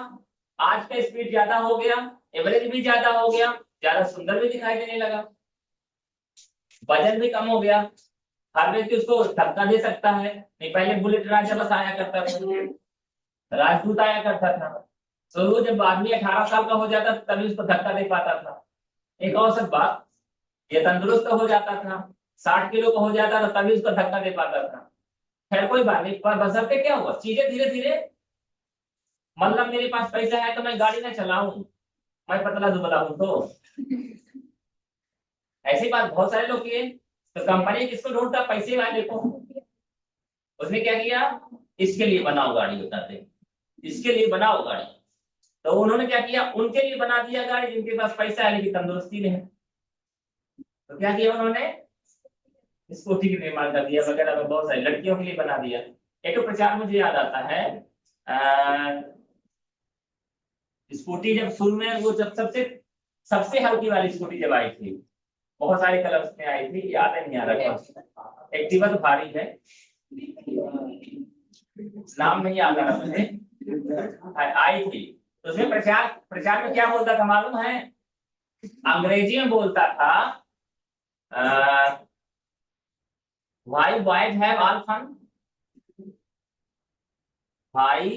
आज का स्पीड ज्यादा हो गया, एवरेज भी ज्यादा हो गया, ज्यादा सुंदर भी दिखाई देने लगा, वजन भी कम हो गया। हर व्यक्ति उसको धक्का दे सकता है। नहीं, पहले बुलेट राजा बस आया करता था, राजदूत आया करता था, तो वो जब आदमी 18 साल का हो जाता था तभी उसको धक्का दे पाता था। एक औसत बात, ये तंदुरुस्त हो जाता था, 60 किलो का हो जाता था तभी उसको धक्का दे पाता था। खैर कोई बात नहीं, पर बशर्ते क्या हुआ, चीजें धीरे धीरे, मतलब मेरे पास पैसा है तो मैं गाड़ी ना चलाऊं, मैं पतला दुबला हूं तो, ऐसी बात बहुत सारे लोग किए। तो कंपनी किसको ढूंढता? पैसे वाले को। उसने क्या किया, इसके लिए बनाओ गाड़ी, बताते हैं, इसके लिए बनाओ गाड़ी। तो उन्होंने क्या किया, उनके लिए बना दिया गाड़ी जिनके पास पैसा है लेकिन तंदुरुस्ती नहीं है। तो क्या किया उन्होंने, स्कूटी का निर्माण कर दिया वगैरह, बहुत सारी लड़कियों के लिए बना दिया। एक तो प्रचार मुझे याद आता है, स्कूटी जब शुरू में, वो जब सबसे सबसे हल्की वाली स्कूटी जब आई थी, बहुत सारे कलर्स में आई थी, याद है नहीं आ रहा, एक्टिवा तो भारी है, नाम नहीं याद आ रहा मुझे, आई थी। तो उसमें प्रचार प्रचार में क्या बोलता था मालूम है? अंग्रेजी में बोलता था, why boys have all fun, why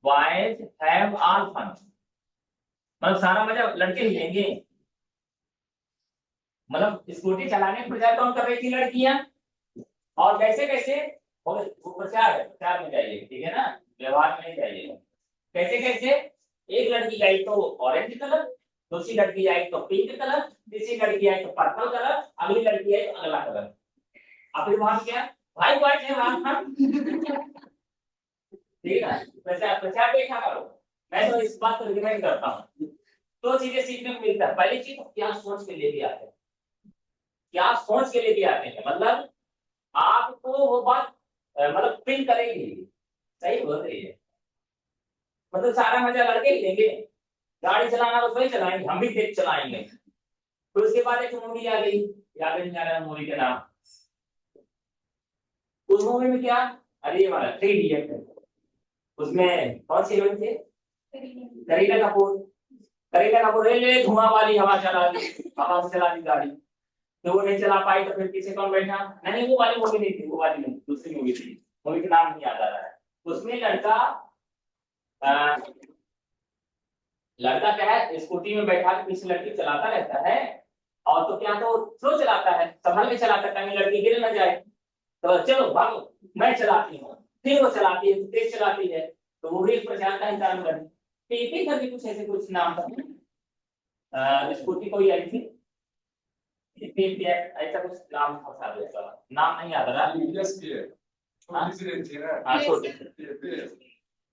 boys have all fun, मतलब सारा मजा लड़के ही लेंगे। मतलब स्कूटी चलाने का प्रचार कौन कर रही थी? लड़कियां। और कैसे कैसे, वो प्रचार है, प्रचार में जाइए, ठीक है ना, व्यवहार में नहीं जाइए। कैसे कैसे, एक लड़की आई तो ऑरेंज कलर, दूसरी लड़की आई तो पिंक कलर, तीसरी लड़की आई तो पर्पल कलर, अगली लड़की आई तो अगला कलर। अब फिर वहां क्या, भाई बॉयज है वहां था, ठीक है ना। प्रचार प्रचार देखा करो। मैं तो इस बात को रिकमेंड करता हूँ। दो चीजें सीखने को मिलता है। पहली चीज, क्या सोच के लेके आते हैं, क्या सोच के लेके आते हैं, मतलब आपको वो बात मतलब फील करेंगे। सही बोल रही है, मतलब सारा मजा लड़के ही लेंगे। गाड़ी चलाना तो वही चलाएंगे, हम भी तेज चलाएंगे। फिर उसके बाद एक मूवी आ गई, याद नहीं आ रहा मूवी का नाम। उस मूवी में क्या, अरे ये वाला 3 इडियट है, उसमें कौन सी हीरोइन थी? करीना कपूर। करीना कपूर ले धुआं वाली हवा चला दी, हवा से चला दी गाड़ी। तो वो नहीं चला पाई तो फिर पीछे कौन बैठा? नहीं, वो वाली मूवी नहीं थी, वो वाली नहीं, दूसरी मूवी थी। मूवी का नाम नहीं याद आ रहा है। उसमें लड़का अ, लड़का क्या है, स्कूटी में बैठा के पीछे लड़की चलाता रहता है, और तो क्या, तो स्लो चलाता है, संभल के चलाता है ताकि लड़की गिर न जाए। तो चलो भागो, मैं चलाती हूँ। फिर वो चलाती है, तेज चलाती है, तो वो भी एक प्रचार का ही काम करे। पीपी करके कुछ ऐसे कुछ नाम था, स्कूटी कोई आई थी, ऐसा कुछ नाम था शायद उसका, नाम नहीं याद आ रहा। हाँ, हाँ, छोटी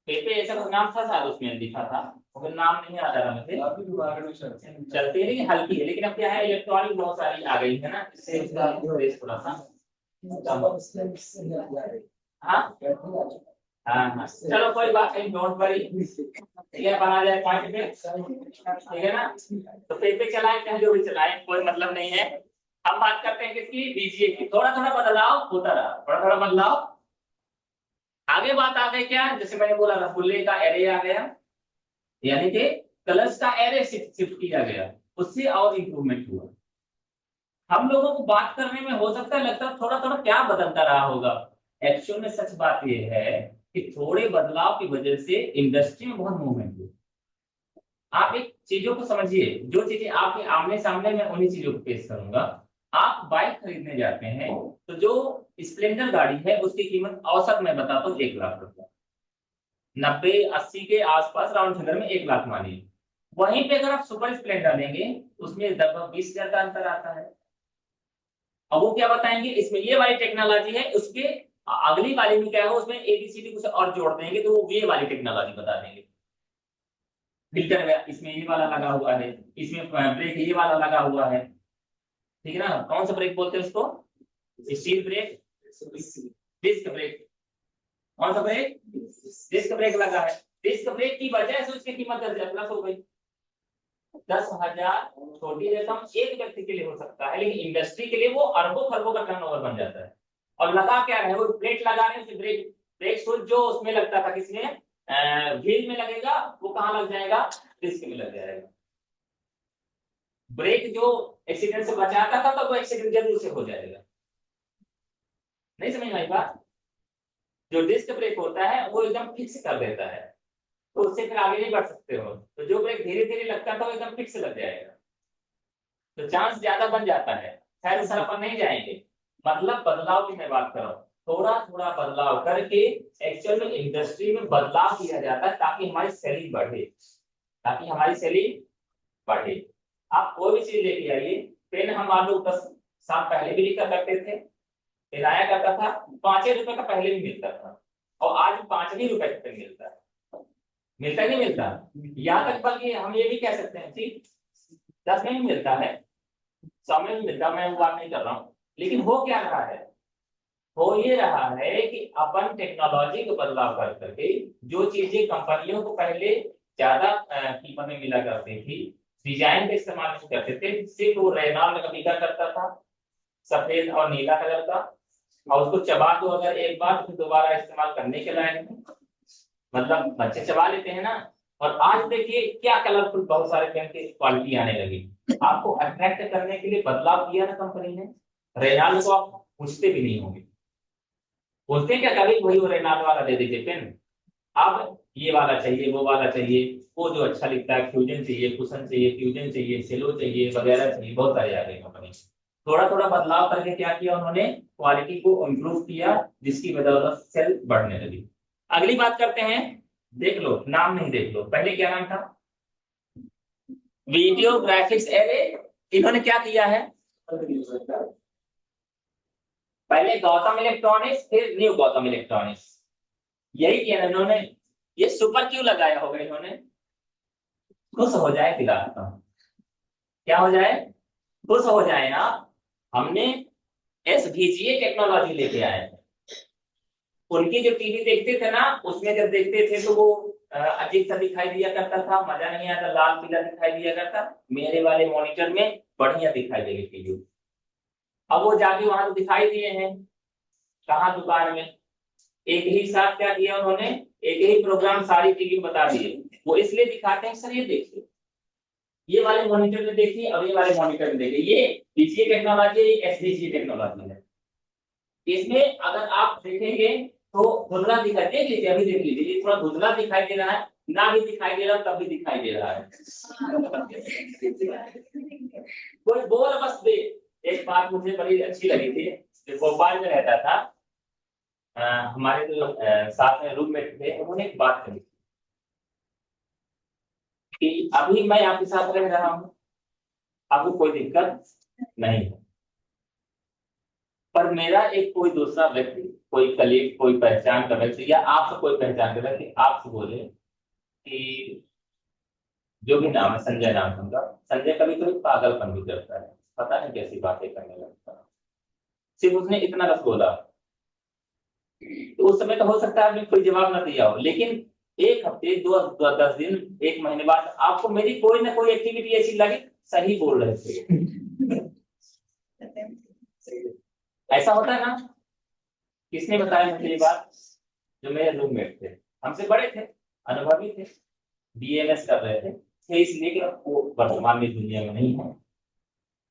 पेपे ऐसा कुछ नाम था शायद, उसमें लिखा था, मगर नाम नहीं याद आ रहा मुझे। चलती नहीं, हल्की है, लेकिन अब क्या है, इलेक्ट्रॉनिक बहुत सारी आ गई है ना, इससे उसका रेस थोड़ा सा। हाँ, हाँ, हाँ, चलो कोई बात नहीं, डोंट वरी, ये बना जाए पॉइंट पे, ठीक है ना। तो पेपे चलाए चाहे जो भी चलाए, कोई मतलब नहीं है। हम बात करते हैं किसकी, बीजीए की। थोड़ा थोड़ा बदलाव होता रहा, थोड़ा थोड़ा बदलाव। आगे बात आ गई क्या, जैसे मैंने बोला रसगुल्ले का एरे आ गया, यानी कि कलर्स का एरे शिफ्ट किया गया, उससे और इंप्रूवमेंट हुआ। हम लोगों को बात करने में हो सकता है लगता है थोड़ा थोड़ा क्या बदलता रहा होगा, एक्चुअल में सच बात यह है कि थोड़े बदलाव की वजह से इंडस्ट्री में बहुत मूवमेंट हुई। आप एक चीजों को समझिए, जो चीजें आपके आमने सामने मैं उन्हीं चीजों को पेश करूंगा। आप बाइक खरीदने जाते हैं तो जो स्प्लेंडर गाड़ी है उसकी कीमत औसत मैं बताता हूँ 1 लाख रुपया, 90-80 के आसपास राउंड फिगर में 1 लाख मानिए। वहीं पे अगर आप सुपर स्प्लेंडर लेंगे उसमें लगभग 20,000 का अंतर आता है। अब वो क्या बताएंगे, इसमें ये वाली टेक्नोलॉजी है, उसके अगली वाली में क्या है, उसमें एबीसीडी कुछ और जोड़ देंगे तो वो ये वाली टेक्नोलॉजी बता देंगे। फिल्टर इसमें ये वाला लगा हुआ है, इसमें ब्रेक ये वाला लगा हुआ है, ठीक है ना। कौन सा ब्रेक बोलते हैं उसको, स्टील ब्रेक, डिस्क ब्रेक। कौन सा ब्रेक, डिस्क ब्रेक लगा है। डिस्क ब्रेक की वजह से उसकी कीमत 10,000 प्लस हो गई। 10,000 छोटी रकम एक व्यक्ति के लिए हो सकता है, लेकिन इंडस्ट्री के लिए वो अरबों खरबों का टर्नओवर बन जाता है। और लगा क्या है, वो प्लेट लगा रहे हैं, ब्रेक ब्रेक शूज जो उसमें लगता था किसमें, व्हील में लगेगा, वो कहाँ लग जाएगा, डिस्क में लग जाएगा। ब्रेक जो एक्सीडेंट से बचाता था तो वो एक्सीडेंट जरूर से हो जाएगा। नहीं समझ में आई बात। जो डिस्क ब्रेक होता है वो एकदम फिक्स कर देता है, तो उससे फिर आगे नहीं बढ़ सकते हो। तो जो ब्रेक धीरे धीरे लगता था वो एकदम फिक्स लग जाएगा, तो चांस ज्यादा बन जाता है। खैर सर अपन नहीं जाएंगे, मतलब बदलाव की मैं बात कर रहा हूँ। थोड़ा थोड़ा बदलाव करके एक्चुअल में इंडस्ट्री में बदलाव किया जाता है ताकि हमारी सेलिंग बढ़े, ताकि हमारी सेलिंग बढ़े। आप कोई भी चीज लेके आइए, पेन हम मान लो 10 साल पहले भी लिखा करते थे, पेन आया करता था 5 रुपए का, पहले भी मिलता था, और आज 5 रुपए का पेन मिलता है। मिलता नहीं मिलता, यहाँ तक बल्कि हम ये भी कह सकते हैं ठीक 10 में भी मिलता है, 100 में भी मिलता है, मैं वो बात नहीं कर रहा हूँ। लेकिन हो क्या रहा है, हो ये रहा है कि अपन टेक्नोलॉजी को बदलाव कर करके जो चीजें कंपनियों को पहले ज्यादा कीमत में मिला करती थी, डिजाइन का इस्तेमाल नहीं करते थे, सिर्फ वो रेनॉल्ट का बिका करता था, सफेद और नीला कलर का, और उसको चबा दो अगर एक बार तो दोबारा इस्तेमाल करने के लायक नहीं। मतलब बच्चे चबा लेते हैं ना। और आज देखिए क्या कलरफुल बहुत सारे पेन की क्वालिटी आने लगी। आपको अट्रैक्ट करने के लिए बदलाव किया ना कंपनी ने। रेनॉल्ट को आप पूछते भी नहीं होंगे, बोलते हैं क्या कभी वही वो रेनॉल्ट वाला दे दीजिए पेन, अब ये वाला चाहिए वो वाला चाहिए, वो जो अच्छा लिखता है, फ्यूजन चाहिए, कुशन चाहिए, फ्यूजन चाहिए, सेलो चाहिए, वगैरह चाहिए, बहुत सारे आ गए कंपनी। थोड़ा थोड़ा बदलाव करके क्या किया उन्होंने, क्वालिटी को इम्प्रूव किया, जिसकी बदौलत सेल बढ़ने लगी। अगली बात करते हैं, देख लो नाम नहीं, देख लो पहले क्या नाम था, वीडियो ग्राफिक्स एरे। इन्होंने क्या किया है, पहले गौतम इलेक्ट्रॉनिक्स फिर न्यू गौतम इलेक्ट्रॉनिक्स, यही किया इन्होंने। ये सुपर क्यों लगाया होगा इन्होंने, खुश हो जाए फिलहाल तो। क्या हो जाए, खुश हो जाए ना। हमने एसवीजीए टेक्नोलॉजी लेके आए हैं। उनकी जो टीवी देखते थे ना, उसमें जब देखते थे तो वो अजीब सा दिखाई दिया करता था, मजा नहीं आता, लाल पीला दिखाई दिया करता। मेरे वाले मॉनिटर में बढ़िया दिखाई देगी टीवी। अब वो जाके वहां तो दिखाई दिए हैं, कहाँ दुकान में, एक ही साथ क्या किया उन्होंने, एक ही प्रोग्राम सारी टीवी में बता दिए। वो इसलिए दिखाते हैं सर ये देखिए, ये वाले मॉनिटर में देखिए और ये वाले मॉनिटर में देखिए, ये पीसीए टेक्नोलॉजी एसडीसी टेक्नोलॉजी है। इसमें अगर आप देखेंगे तो धुंधला दिखाई, देख लीजिए अभी देख लीजिए, ये थोड़ा धुंधला दिखाई दे रहा है, ना भी दिखाई दे रहा तब भी दिखाई दे रहा है। कोई बोल बस दे। एक बात मुझे बड़ी अच्छी लगी थी, जो भोपाल में रहता था, हमारे जो साथ में रूममेट थे, उन्होंने एक बात कही कि अभी मैं आपके साथ रह रहा हूँ, आपको कोई दिक्कत नहीं है, पर मेरा एक कोई दूसरा व्यक्ति, कोई कलीग, कोई पहचान का व्यक्ति, या आपसे कोई पहचान का व्यक्ति आपसे बोले कि जो भी नाम है, संजय नाम है उनका, संजय कभी कभी पागलपन भी करता है, पता नहीं कैसी बातें करने लगता है। सिर्फ उसने इतना बस बोला, तो उस समय तो हो सकता है आपने कोई जवाब ना दिया हो, लेकिन एक हफ्ते 10 दिन 1 महीने बाद आपको मेरी कोई ना कोई एक्टिविटी ऐसी लगी, सही बोल रहे थे। ऐसा होता है ना? किसने बताया मुझे ये बात? जो मेरे रूममेट थे, हमसे बड़े थे, अनुभवी थे, बीएमएस कर रहे थे इसलिए कि वो वर्तमान में दुनिया में नहीं है।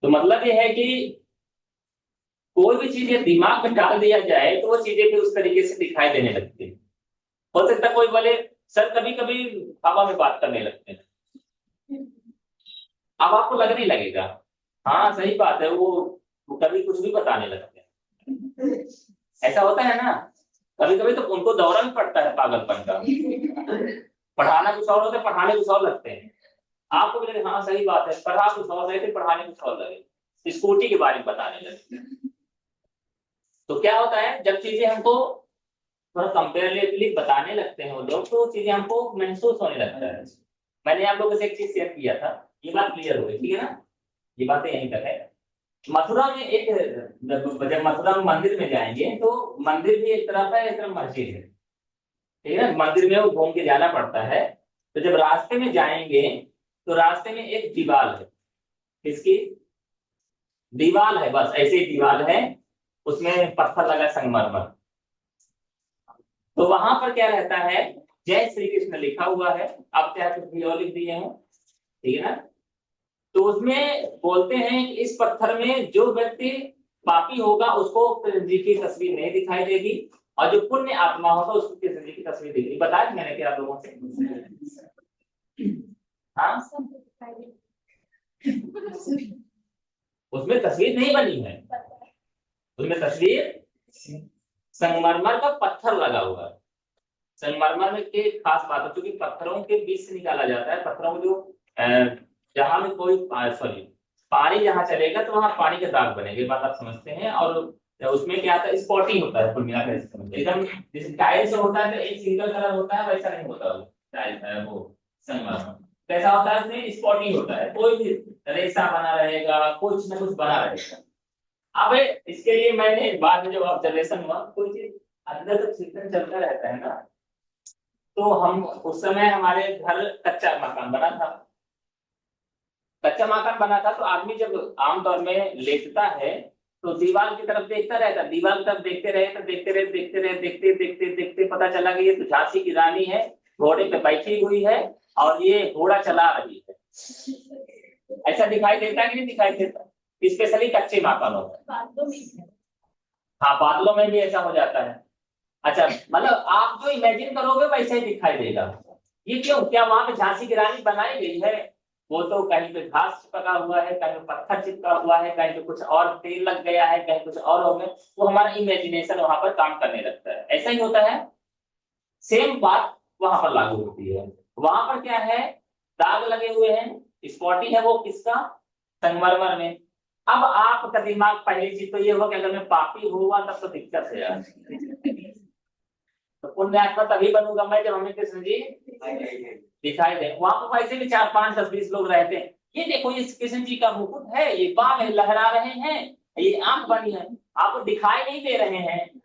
तो मतलब ये है कि कोई भी चीज दिमाग में डाल दिया जाए तो वो चीजें भी उस तरीके से दिखाई देने लगती है। हो सकता है कोई बोले सर कभी कभी हवा में बात करने लगते हैं, अब आपको लगने लगेगा हाँ सही बात है, वो कभी कुछ भी बताने लगते हैं। ऐसा होता है ना? कभी कभी तो उनको दौरा भी पड़ता है पागलपन का। पढ़ाना कुछ और होता है, पढ़ाने कुछ और लगते हैं। आपको भी लगे हाँ सही बात है, पढ़ा कुछ और रहे थे, पढ़ाने कुछ और लगे, स्कूटी के बारे में बताने लगे। तो क्या होता है जब चीजें हमको थोड़ा कंपेरेटिवली बताने लगते हैं वो लोग, तो चीजें हमको महसूस होने लगता है। मैंने आप लोगों से एक चीज शेयर किया था, ये बात क्लियर हो गई, ठीक है ना? ये बातें यहीं तक है। मथुरा में एक, जब मथुरा में मंदिर में जाएंगे तो मंदिर भी एक तरफ है, एक तरफ मस्जिद है, ठीक है ना? मंदिर में वो घूम के जाना पड़ता है। तो जब रास्ते में जाएंगे तो रास्ते में एक दीवार है, किसकी दीवार है? बस ऐसे ही दीवार है, उसमें पत्थर लगा संगमरमर। तो वहां पर क्या रहता है, जय श्री कृष्ण लिखा हुआ है, आप चाहे कुछ भी और लिख दिए हैं, ठीक है ना? तो उसमें बोलते हैं कि इस पत्थर में जो व्यक्ति पापी होगा उसको कृष्ण जी की तस्वीर नहीं दिखाई देगी, और जो पुण्य आत्मा होगा उसको कृष्ण जी की तस्वीर दिखेगी। बताया कि मैंने क्या आप लोगों से? हाँ, उसमें तस्वीर नहीं बनी है, उसमें तस्वीर संगमरमर का पत्थर लगा हुआ है। संगमरमर में के खास बात है क्योंकि पत्थरों के बीच से निकाला जाता है, पत्थरों में जो जहां में कोई सॉरी पानी जहां चलेगा तो वहां पानी के दाग बनेंगे, बात आप समझते हैं। और उसमें क्या आता है, स्पॉटिंग होता है, कुल मिलाकर एकदम जैसे टाइल से होता है तो एक सिंगल कलर होता है, वैसा नहीं होता वो टाइल वो संगमरमर। कैसा होता है, उसमें स्पॉटिंग होता है, कोई भी रेसा बना रहेगा, कुछ ना कुछ बना रहेगा। अब इसके लिए मैंने बाद में जब ऑब्जर्वेशन हुआ, कोई चीज अंदर तो चिंतन चलता रहता है ना। तो हम उस समय हमारे घर कच्चा मकान बना था, कच्चा मकान बना था, तो आदमी जब आमतौर में लेटता है तो दीवार की तरफ देखता रहता, दीवार की तरफ देखते रहे तो देखते रहे देखते रहे देखते देखते देखते पता चला कि ये तो झांसी की रानी है, घोड़े पे बैठी हुई है और ये घोड़ा चला रही है। ऐसा दिखाई देता है कि नहीं दिखाई देता? स्पेशली कच्चे मकानों में। हाँ, बादलों में भी ऐसा हो जाता है। अच्छा, मतलब आप जो इमेजिन करोगे वैसे ही दिखाई देगा। ये क्यों, क्या वहां पे झांसी की रानी बनाई गई है? वो तो कहीं पे घास चिपका हुआ है, कहीं पे पत्थर चिपका हुआ है, कहीं पे कुछ और तेल लग गया है, कहीं कुछ और हो गया। वो हमारा इमेजिनेशन वहां पर काम करने लगता है, ऐसा ही होता है। सेम बात वहां पर लागू होती है। वहां पर क्या है, दाग लगे हुए हैं, स्पॉटी है वो किसका, संगमरमर में। अब आपका दिमाग पहली चीज तो ये हो कि अगर मैं पापी हुआ तब तो दिक्कत है यार। तो पुण्यात्मा तभी बनूंगा मैं जब हमें कृष्ण जी दिखाई दे। वहां पर वैसे भी 4, 5, 10, 20 लोग रहते हैं, ये देखो ये कृष्ण जी का मुकुट है, ये बाल लहरा रहे हैं, ये आंख बनी है, आपको दिखाई नहीं दे रहे हैं,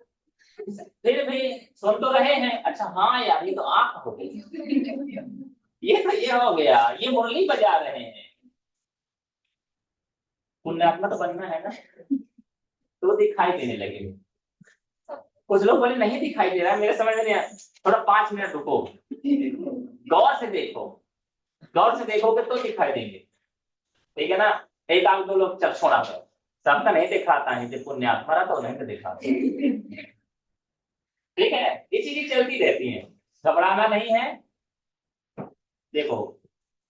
फिर भी सुन तो रहे हैं। अच्छा हाँ यार ये तो आंख हो गई, ये तो ये हो गया, ये मुरली बजा रहे हैं। पुण्यात्मा तो बनना है ना, तो दिखाई देने लगे। कुछ लोग बोले नहीं दिखाई दे रहा है, मेरे समझ में नहीं आया। थोड़ा 5 मिनट रुको, गौर से देखो, गौर से देखोगे तो दिखाई देंगे, ठीक है ना? एक आध दो लोग चल छोड़ा कर, सबका नहीं दिखाता है, जब पुण्यात्मा रहा तो नहीं तो दिखाता, ठीक है? ये चीजें चलती रहती हैं, घबराना नहीं है। देखो,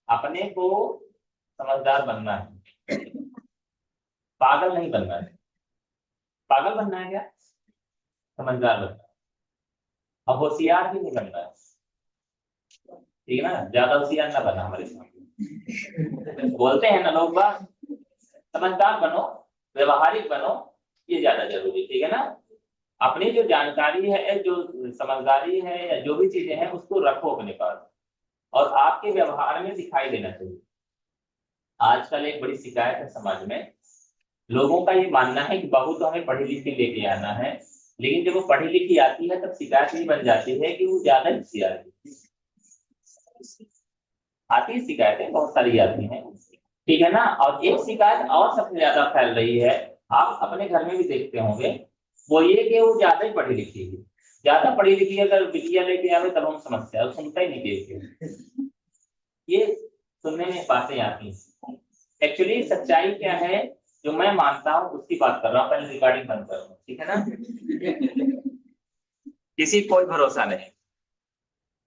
अपने को समझदार बनना है, पागल नहीं बनना है। पागल बनना है क्या, समझदार बनना है। और होशियार भी नहीं बनना है, ठीक है ना? ज्यादा होशियार ना बनना हमारे सामने। बोलते हैं ना लोग बात, समझदार बनो, व्यवहारिक बनो, ये ज्यादा जरूरी, ठीक है ना? अपनी जो जानकारी है, जो समझदारी है, या जो भी चीजें हैं उसको रखो अपने पास, और आपके व्यवहार में दिखाई देना चाहिए। आजकल एक बड़ी शिकायत है समाज में, लोगों का ये मानना है कि बहू तो हमें पढ़ी लिखी लेके आना है, लेकिन जब वो पढ़ी लिखी आती है तब शिकायत ये बन जाती है कि वो ज्यादा होशियार है। आती है शिकायतें, बहुत सारी आती हैं, ठीक है ना? और एक शिकायत और सबसे ज्यादा फैल रही है, आप अपने घर में भी देखते होंगे, वो ये कि वो ज्यादा ही पढ़ी लिखी है, ज्यादा पढ़ी लिखी अगर बिटिया लेके आवे तब हम समझते हैं, सुनता ही नहीं देखे। ये सुनने में बातें आती हैं। एक्चुअली सच्चाई क्या है, जो मैं मानता हूँ उसकी बात कर रहा हूँ। पहले रिकॉर्डिंग बंद करो, ठीक है ना। किसी कोई भरोसा नहीं।